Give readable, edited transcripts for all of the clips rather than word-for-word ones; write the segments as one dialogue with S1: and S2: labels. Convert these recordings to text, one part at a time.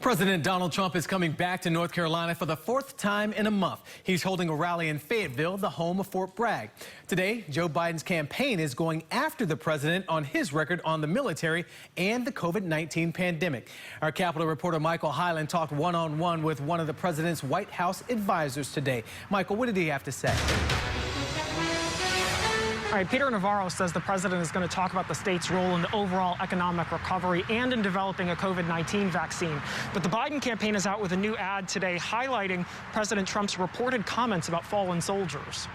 S1: President Donald Trump is coming back to North Carolina for the fourth time in a month. He's holding a rally in Fayetteville, the home of Fort Bragg. Today, Joe Biden's campaign is going after the president on his record on the military and the COVID-19 pandemic. Our Capitol reporter Michael Hyland talked one-on-one with one of the president's White House advisors today. Michael, what did he have to say?
S2: All right, Peter Navarro says the president is going to talk about the state's role in the overall economic recovery and in developing a COVID-19 vaccine. But the Biden campaign is out with a new ad today highlighting President Trump's reported comments about fallen soldiers.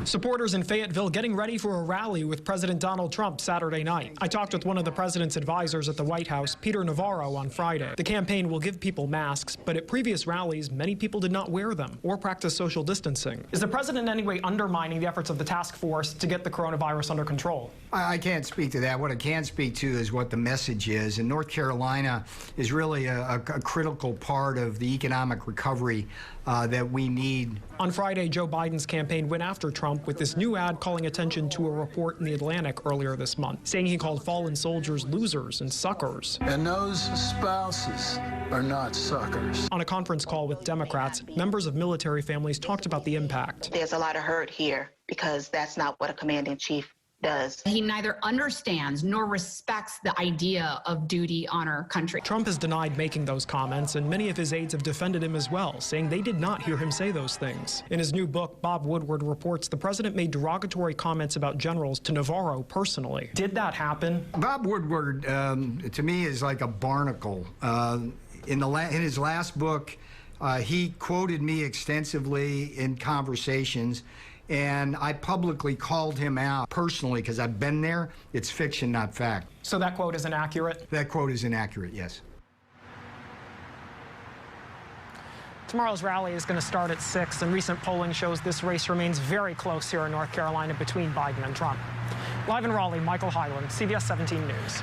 S2: Supporters in Fayetteville getting ready for a rally with President Donald Trump Saturday night. I talked with one of the president's advisors at the White House, Peter Navarro, on Friday. The campaign will give people masks, but at previous rallies, many people did not wear them or practice social distancing. Is the president in any way undermining the efforts of the task force to get the coronavirus under control?
S3: I can't speak to that. What I can speak to is what the message is. And North Carolina is really a critical part of the economic recovery that we need.
S2: On Friday, Joe Biden's campaign went after Trump with this new ad calling attention to a report in The Atlantic earlier this month, saying he called fallen soldiers losers and suckers.
S4: And those spouses are not suckers.
S2: On a conference call with Democrats, members of military families talked about the impact.
S5: There's a lot of hurt here because that's not what a commanding-in-chief does.
S6: He neither understands nor respects the idea of duty on our country.
S2: Trump has denied making those comments, and many of his aides have defended him as well, saying they did not hear him say those things. In his new book, Bob Woodward reports the president made derogatory comments about generals to Navarro personally. Did that happen?
S3: Bob Woodward, to me, is like a barnacle. In his last book, he quoted me extensively in conversations, and I publicly called him out personally because I've been there. It's fiction, not fact.
S2: So that quote is inaccurate?
S3: That quote is inaccurate, yes.
S2: Tomorrow's rally is going to start at 6, and recent polling shows this race remains very close here in North Carolina between Biden and Trump. Live in Raleigh, Michael Hyland, CBS 17 News.